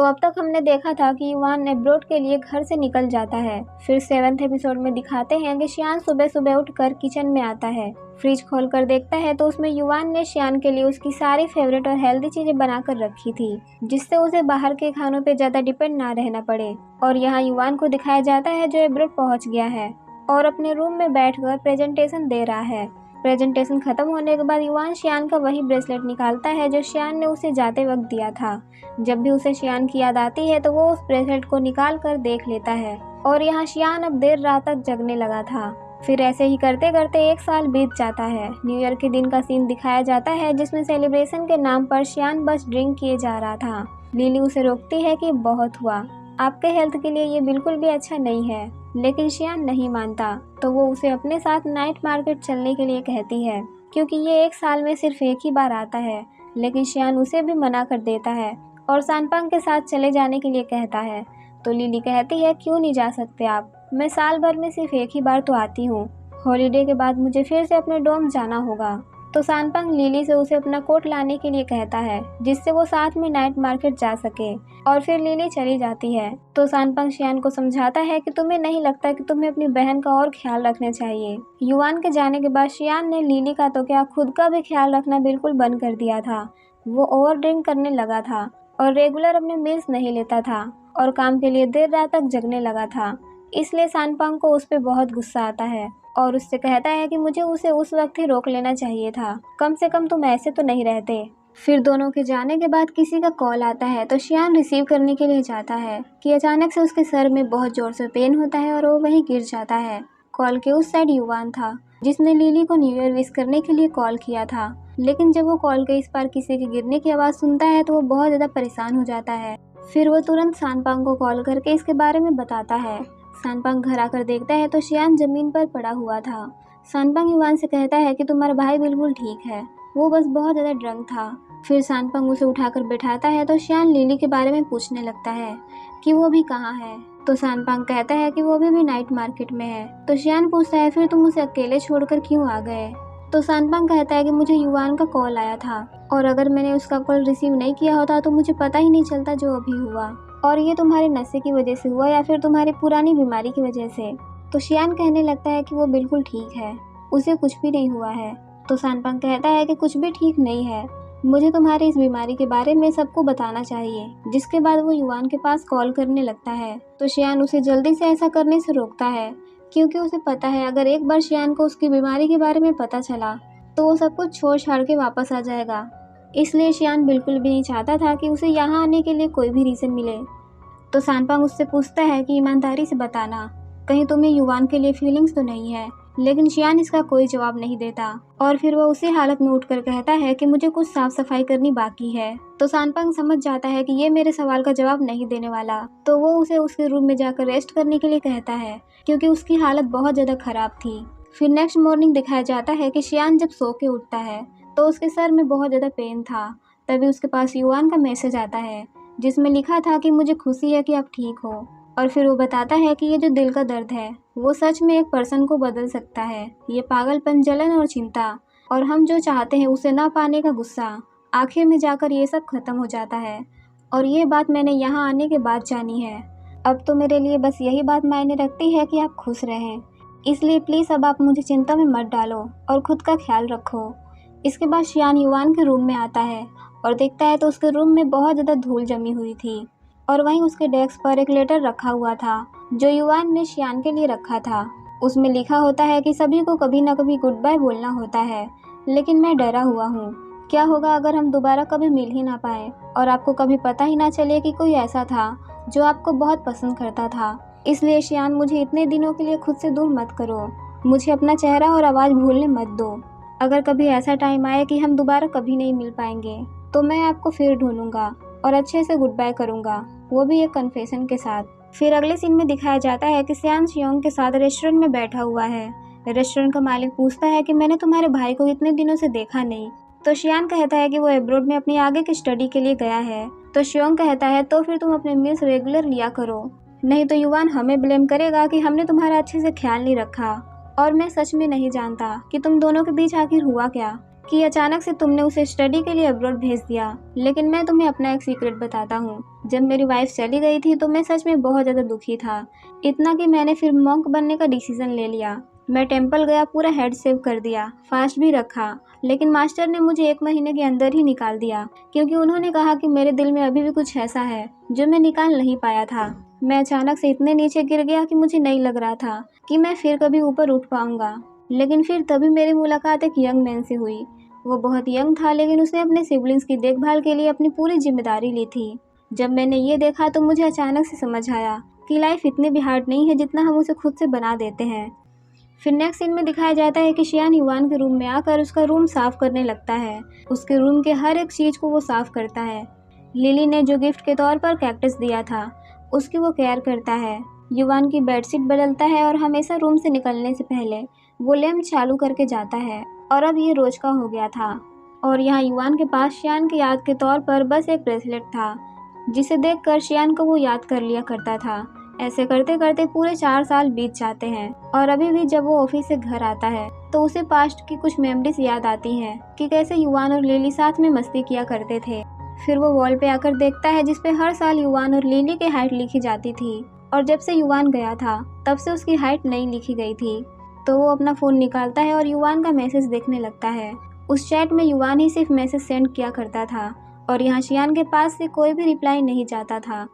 अब तक हमने देखा था कि युवान एब्रोड के लिए घर से निकल जाता है। फिर 7th एपिसोड में दिखाते हैं कि शियान सुबह सुबह उठकर किचन में आता है। फ्रिज खोलकर देखता है तो उसमें युवान ने शियान के लिए उसकी सारी फेवरेट और हेल्दी चीजें बनाकर रखी थी, जिससे उसे बाहर के खानों पे ज्यादा डिपेंड ना रहना पड़े। और यहाँ युवान को दिखाया जाता है जो एब्रोड पहुंच गया है और अपने रूम में बैठकर प्रेजेंटेशन दे रहा है। प्रेजेंटेशन खत्म होने के बाद युवान शियान का वही ब्रेसलेट निकालता है जो शियान ने उसे जाते वक्त दिया था। जब भी उसे शियान की याद आती है तो वो उस ब्रेसलेट को निकाल कर देख लेता है। और यहाँ शियान अब देर रात तक जगने लगा था। फिर ऐसे ही करते करते 1 साल बीत जाता है। न्यू ईयर के दिन का सीन दिखाया जाता है जिसमें सेलिब्रेशन के नाम पर शियान बस ड्रिंक किए जा रहा था। लिली उसे रोकती है कि बहुत हुआ, आपके हेल्थ के लिए ये बिल्कुल भी अच्छा नहीं है। लेकिन शियान नहीं मानता तो वो उसे अपने साथ नाइट मार्केट चलने के लिए कहती है, क्योंकि ये 1 साल में सिर्फ एक ही बार आता है। लेकिन शियान उसे भी मना कर देता है और सानपांग के साथ चले जाने के लिए कहता है। तो लिली कहती है, क्यों नहीं जा सकते आप, मैं साल भर में सिर्फ एक ही बार तो आती हूँ। हॉलीडे के बाद मुझे फिर से अपने डोम जाना होगा। तो सानपांग लिली से उसे अपना कोट लाने के लिए कहता है, जिससे वो साथ में नाइट मार्केट जा सके। और फिर लिली चली जाती है। तो सानपांग शियान को समझाता है कि तुम्हें नहीं लगता कि तुम्हें अपनी बहन का और ख्याल रखना चाहिए। युवान के जाने के बाद शियान ने लिली का तो क्या खुद का भी ख्याल रखना बिल्कुल बंद कर दिया था। वो ओवर ड्रिंक करने लगा था और रेगुलर अपने मील्स नहीं लेता था और काम के लिए देर रात तक जगने लगा था। इसलिए सानपांग को उस पर बहुत गुस्सा आता है और उससे कहता है कि मुझे उसे उस वक्त ही रोक लेना चाहिए था, कम से कम तुम ऐसे तो नहीं रहते। फिर दोनों के जाने के बाद किसी का कॉल आता है तो शियान रिसीव करने के लिए जाता है कि अचानक से उसके सर में बहुत जोर से पेन होता है और वो वहीं गिर जाता है। कॉल के उस साइड युवान था, जिसने लिली को न्यू ईयर विश करने के लिए कॉल किया था। लेकिन जब वो कॉल के इस पार किसी के गिरने की आवाज़ सुनता है तो वो बहुत ज़्यादा परेशान हो जाता है। फिर वो तुरंत सानपांग को कॉल करके इसके बारे में बताता है। सानपांग घर आकर देखता है तो शियान जमीन पर पड़ा हुआ था। सानपांग युवान से कहता है कि तुम्हारा भाई बिल्कुल ठीक है, वो बस बहुत ज़्यादा ड्रंक था। फिर सानपांग उसे उठाकर बैठाता है तो शियान लिली के बारे में पूछने लगता है कि वो भी कहाँ है। तो सानपांग कहता है कि वो भी नाइट मार्केट में है। तो शियान पूछता है, फिर तुम उसे अकेले छोड़कर क्यों आ गए। तो सानपांग कहता है कि मुझे युवान का कॉल आया था और अगर मैंने उसका कॉल रिसीव नहीं किया होता तो मुझे पता ही नहीं चलता जो अभी हुआ, और ये तुम्हारे नशे की वजह से हुआ या फिर तुम्हारी पुरानी बीमारी की वजह से। तो शियान कहने लगता है कि वो बिल्कुल ठीक है, उसे कुछ भी नहीं हुआ है। तो सानपांग कहता है कि कुछ भी ठीक नहीं है, मुझे तुम्हारी इस बीमारी के बारे में सबको बताना चाहिए। जिसके बाद वो युवान के पास कॉल करने लगता है। तो शियान उसे जल्दी से ऐसा करने से रोकता है, क्योंकि उसे पता है अगर एक बार शियान को उसकी बीमारी के बारे में पता चला तो वो सब कुछ छोड़ छाड़ के वापस आ जाएगा। इसलिए शियान बिल्कुल भी नहीं चाहता था कि उसे यहाँ आने के लिए कोई भी रीज़न मिले। तो सानपांग उससे पूछता है कि ईमानदारी से बताना, कहीं तुम्हें युवान के लिए फीलिंग्स तो नहीं है। लेकिन शियान इसका कोई जवाब नहीं देता और फिर वो उसी हालत में उठकर कहता है कि मुझे कुछ साफ सफाई करनी बाकी है। तो सानपांग समझ जाता है कि ये मेरे सवाल का जवाब नहीं देने वाला, तो वो उसे उसके रूम में जाकर रेस्ट करने के लिए कहता है, क्योंकि उसकी हालत बहुत ज़्यादा खराब थी। फिर नेक्स्ट मॉर्निंग दिखाया जाता है कि शियान जब सो के उठता है तो उसके सर में बहुत ज़्यादा पेन था। तभी उसके पास युवान का मैसेज आता है जिसमें लिखा था कि मुझे खुशी है कि आप ठीक हो। और फिर वो बताता है कि ये जो दिल का दर्द है वो सच में एक पर्सन को बदल सकता है। ये पागलपन, जलन और चिंता और हम जो चाहते हैं उसे ना पाने का गुस्सा, आखिर में जाकर ये सब खत्म हो जाता है। और ये बात मैंने यहाँ आने के बाद जानी है। अब तो मेरे लिए बस यही बात मायने रखती है कि आप खुश रहें। इसलिए प्लीज़ अब आप मुझे चिंता में मत डालो और खुद का ख्याल रखो। इसके बाद शियान युवान के रूम में आता है और देखता है तो उसके रूम में बहुत ज़्यादा धूल जमी हुई थी और वहीं उसके डेस्क पर एक लेटर रखा हुआ था जो युवान ने शियान के लिए रखा था। उसमें लिखा होता है कि सभी को कभी ना कभी गुड बाय बोलना होता है, लेकिन मैं डरा हुआ हूँ। क्या होगा अगर हम दोबारा कभी मिल ही ना पाए और आपको कभी पता ही ना चले कि कोई ऐसा था जो आपको बहुत पसंद करता था। इसलिए शियान, मुझे इतने दिनों के लिए खुद से दूर मत करो, मुझे अपना चेहरा और आवाज़ भूलने मत दो। अगर कभी ऐसा टाइम आए कि हम दोबारा कभी नहीं मिल पाएंगे तो मैं आपको फिर ढूंढूंगा और अच्छे से गुड बाय करूंगा, वो भी एक कन्फेशन के साथ। फिर अगले सीन में दिखाया जाता है कि शियान शियोंग के साथ रेस्टोरेंट में बैठा हुआ है। रेस्टोरेंट का मालिक पूछता है कि मैंने तुम्हारे भाई को इतने दिनों से देखा नहीं। तो शियान कहता है कि वो एब्रोड में अपनी आगे की स्टडी के लिए गया है। तो शियोंग कहता है तो फिर तुम अपने मील्स रेगुलर लिया करो, नहीं तो युवान हमें ब्लेम करेगा कि हमने तुम्हारा अच्छे से ख्याल नहीं रखा। और मैं सच में नहीं जानता कि तुम दोनों के बीच आखिर हुआ क्या, कि अचानक से तुमने उसे स्टडी के लिए अब्रॉड भेज दिया। लेकिन मैं तुम्हें अपना एक सीक्रेट बताता हूँ। जब मेरी वाइफ चली गई थी तो मैं सच में बहुत ज़्यादा दुखी था, इतना कि मैंने फिर मॉन्क बनने का डिसीजन ले लिया। मैं टेम्पल गया, पूरा हेड सेव कर दिया, फास्ट भी रखा, लेकिन मास्टर ने मुझे 1 महीने के अंदर ही निकाल दिया, क्योंकि उन्होंने कहा कि मेरे दिल में अभी भी कुछ ऐसा है जो मैं निकाल नहीं पाया था। मैं अचानक से इतने नीचे गिर गया कि मुझे नहीं लग रहा था कि मैं फिर कभी ऊपर उठ पाऊंगा। लेकिन फिर तभी मेरी मुलाकात एक यंग मैन से हुई। वो बहुत यंग था, लेकिन उसने अपने सिबलिंग्स की देखभाल के लिए अपनी पूरी जिम्मेदारी ली थी। जब मैंने ये देखा तो मुझे अचानक से समझ आया कि लाइफ इतनी भी हार्ड नहीं है जितना हम उसे खुद से बना देते हैं। फिर नेक्स्ट सीन में दिखाया जाता है कि शियान युवान के रूम में आकर उसका रूम साफ करने लगता है। उसके रूम के हर एक चीज़ को वो साफ करता है। लिली ने जो गिफ्ट के तौर पर कैक्टस दिया था उसकी वो केयर करता है। युवान की बेडशीट बदलता है और हमेशा रूम से निकलने से पहले वो लैम्प चालू करके जाता है, और अब ये रोज का हो गया था। और यहाँ युवान के पास शियान की याद के तौर पर बस एक ब्रेसलेट था, जिसे देखकर शियान को वो याद कर लिया करता था। ऐसे करते करते पूरे 4 साल बीत जाते हैं, और अभी भी जब वो ऑफिस से घर आता है तो उसे पास्ट की कुछ मेमोरीज याद आती हैं कि कैसे युवान और लिली साथ में मस्ती किया करते थे। फिर वो वॉल पे आकर देखता है जिसपे हर साल युवान और लिली की हाइट लिखी जाती थी, और जब से युवान गया था तब से उसकी हाइट नहीं लिखी गई थी। तो वो अपना फ़ोन निकालता है और युवान का मैसेज देखने लगता है। उस चैट में युवान ही सिर्फ मैसेज सेंड किया करता था, और यहाँ शियान के पास से कोई भी रिप्लाई नहीं जाता था।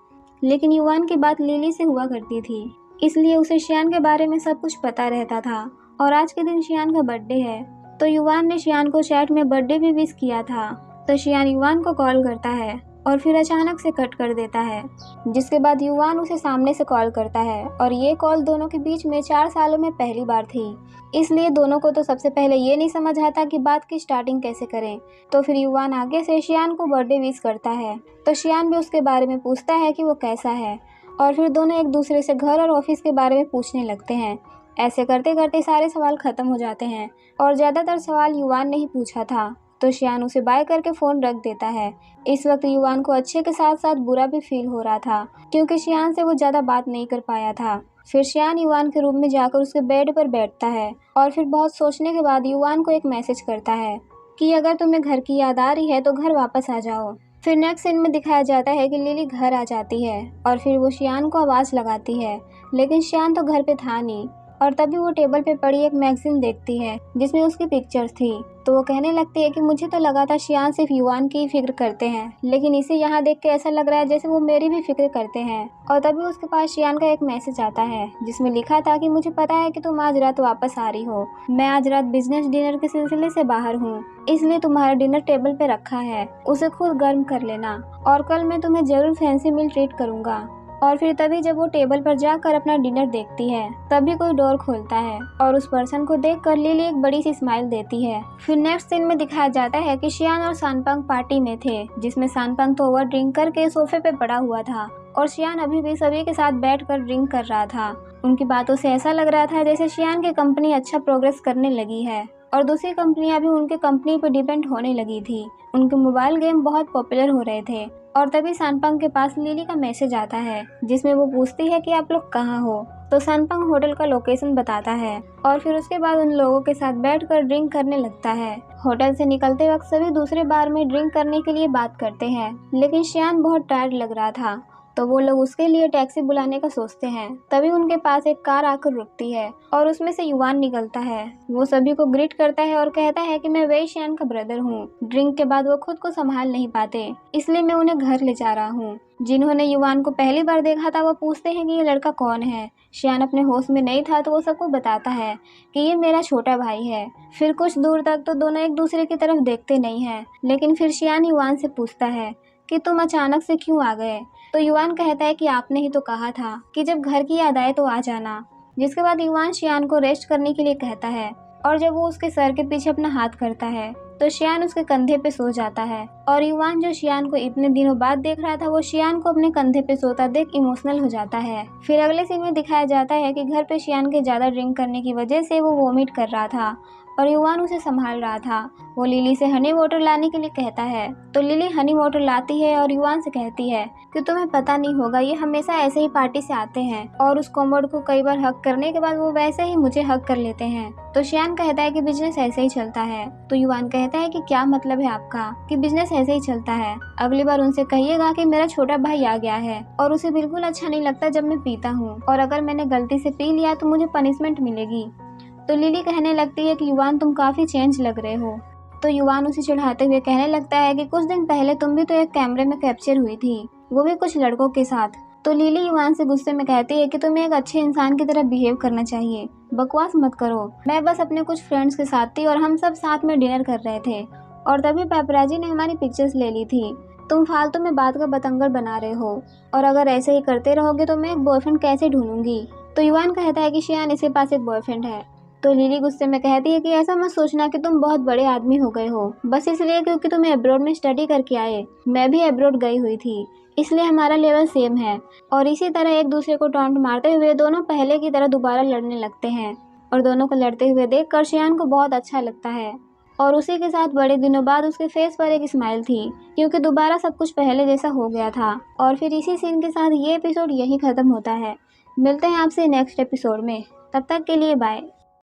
लेकिन युवान की बात लिली से हुआ करती थी, इसलिए उसे शियान के बारे में सब कुछ पता रहता था। और आज के दिन शियान का बर्थडे है, तो युवान ने शियान को चैट में बर्थडे भी विश किया था। तो शियान युवान को कॉल करता है और फिर अचानक से कट कर देता है, जिसके बाद युवान उसे सामने से कॉल करता है। और ये कॉल दोनों के बीच में 4 सालों में पहली बार थी, इसलिए दोनों को तो सबसे पहले ये नहीं समझ आता कि बात की स्टार्टिंग कैसे करें। तो फिर युवान आगे से शियान को बर्थडे विश करता है, तो शियान भी उसके बारे में पूछता है कि वो कैसा है, और फिर दोनों एक दूसरे से घर और ऑफिस के बारे में पूछने लगते हैं। ऐसे करते करते सारे सवाल खत्म हो जाते हैं, और ज़्यादातर सवाल युवान ने ही पूछा था। तो शियान उसे बाय करके फ़ोन रख देता है। इस वक्त युवान को अच्छे के साथ साथ बुरा भी फील हो रहा था, क्योंकि शियान से वो ज़्यादा बात नहीं कर पाया था। फिर शियान युवान के रूम में जाकर उसके बेड पर बैठता है, और फिर बहुत सोचने के बाद युवान को एक मैसेज करता है कि अगर तुम्हें घर की याद आ रही है तो घर वापस आ जाओ। फिर नेक्स्ट सीन में दिखाया जाता है कि लिली घर आ जाती है, और फिर वो शियान को आवाज़ लगाती है, लेकिन शियान तो घर पे था नहीं। और तभी वो टेबल पे पड़ी एक मैगजीन देखती है जिसमें उसकी पिक्चर्स थी। तो वो कहने लगती है कि मुझे तो लगा था शियान सिर्फ युवान की ही फिक्र करते हैं, लेकिन इसे यहाँ देख के ऐसा लग रहा है जैसे वो मेरी भी फिक्र करते हैं। और तभी उसके पास शियान का एक मैसेज आता है जिसमें लिखा था कि मुझे पता है कि तुम आज रात वापस आ रही हो। मैं आज रात बिजनेस डिनर के सिलसिले से बाहर हूँ, इसलिए तुम्हारा डिनर टेबल पे रखा है, उसे खुद गर्म कर लेना, और कल मैं तुम्हें जरूर फैंसी मील ट्रीट करूँगा। और फिर तभी जब वो टेबल पर जाकर अपना डिनर देखती है तभी कोई डोर खोलता है, और उस पर्सन को देखकर लिली एक बड़ी सी स्माइल देती है। फिर नेक्स्ट सीन में दिखाया जाता है कि शियान और सानपंग पार्टी में थे, जिसमें सानपंग तो ओवर ड्रिंक करके सोफे पे पड़ा हुआ था, और शियान अभी भी सभी के साथ बैठकर ड्रिंक कर रहा था। उनकी बातों से ऐसा लग रहा था जैसे शियान की कंपनी अच्छा प्रोग्रेस करने लगी है, और दूसरी कंपनियां भी उनके कंपनी पर डिपेंड होने लगी थी। उनके मोबाइल गेम बहुत पॉपुलर हो रहे थे। और तभी सानपंग के पास लिली का मैसेज आता है जिसमें वो पूछती है कि आप लोग कहाँ हो। तो सानपंग होटल का लोकेशन बताता है, और फिर उसके बाद उन लोगों के साथ बैठकर ड्रिंक करने लगता है। होटल से निकलते वक्त सभी दूसरे बार में ड्रिंक करने के लिए बात करते हैं, लेकिन शियान बहुत टायर्ड लग रहा था, तो वो लोग उसके लिए टैक्सी बुलाने का सोचते हैं। तभी उनके पास एक कार आकर रुकती है, और उसमें से युवान निकलता है। वो सभी को ग्रीट करता है और कहता है कि मैं वही शियान का ब्रदर हूँ। ड्रिंक के बाद वो खुद को संभाल नहीं पाते, इसलिए मैं उन्हें घर ले जा रहा हूँ। जिन्होंने युवान को पहली बार देखा था वो पूछते हैं कि ये लड़का कौन है। शियान अपने होश में नहीं था, तो वो सबको बताता है कि ये मेरा छोटा भाई है। फिर कुछ दूर तक तो दोनों एक दूसरे की तरफ देखते नहीं है, लेकिन फिर शियान युवान से पूछता है कि तुम अचानक से क्यों आ गए। तो युवान कहता है कि आपने ही तो कहा था कि जब घर की याद आए तो आ जाना। जिसके बाद युवान शियान को रेस्ट करने के लिए कहता है, और जब वो उसके सर के पीछे अपना हाथ करता है तो शियान उसके कंधे पे सो जाता है। और युवान जो शियान को इतने दिनों बाद देख रहा था वो शियान को अपने कंधे पे सोता देख इमोशनल हो जाता है। फिर अगले सीन में दिखाया जाता है कि घर पे शियान के ज़्यादा ड्रिंक करने की वजह से वो वोमिट कर रहा था, और युवान उसे संभाल रहा था। वो लिली से हनी वाटर लाने के लिए कहता है तो लिली हनी वाटर लाती है और युवान से कहती है कि तुम्हें पता नहीं होगा, ये हमेशा ऐसे ही पार्टी से आते हैं और उस कॉमोड को कई बार हक करने के बाद वो वैसे ही मुझे हक कर लेते हैं। तो शियान कहता है कि बिजनेस ऐसे ही चलता है। तो युवान कहता है कि क्या मतलब है आपका कि बिजनेस ऐसे ही चलता है, अगली बार उनसे कहिएगा कि मेरा छोटा भाई आ गया है और उसे बिल्कुल अच्छा नहीं लगता जब मैं पीता हूँ, और अगर मैंने गलती से पी लिया तो मुझे पनिशमेंट मिलेगी। तो लिली कहने लगती है कि युवान तुम काफी चेंज लग रहे हो। तो युवान उसे चिढ़ाते हुए कहने लगता है कि कुछ दिन पहले तुम भी तो एक कैमरे में कैप्चर हुई थी, वो भी कुछ लड़कों के साथ। तो लिली युवान से गुस्से में कहती है कि तुम्हें एक अच्छे इंसान की तरह बिहेव करना चाहिए, बकवास मत करो। मैं बस अपने कुछ फ्रेंड्स के साथ थी और हम सब साथ में डिनर कर रहे थे और तभी पेपराजी ने हमारी पिक्चर्स ले ली थी। तुम फालतू में बात का बतंगड़ बना रहे हो और अगर ऐसे ही करते रहोगे तो मैं एक बॉयफ्रेंड कैसे ढूंढूंगी। तो युवान कहता है कि शियान इसके पास एक बॉयफ्रेंड है। तो लिली गुस्से में कहती है कि ऐसा मत सोचना कि तुम बहुत बड़े आदमी हो गए हो बस इसलिए क्योंकि तुम अब्रॉड में स्टडी करके आए। मैं भी अब्रॉड गई हुई थी, इसलिए हमारा लेवल सेम है। और इसी तरह एक दूसरे को टॉन्ट मारते हुए दोनों पहले की तरह दोबारा लड़ने लगते हैं और दोनों को लड़ते हुए देखकर शियान को बहुत अच्छा लगता है। और उसी के साथ बड़े दिनों बाद उसके फेस पर एक स्माइल थी क्योंकि दोबारा सब कुछ पहले जैसा हो गया था। और फिर इसी सीन के साथ ये एपिसोड यहीं खत्म होता है। मिलते हैं आपसे नेक्स्ट एपिसोड में, तब तक के लिए बाय।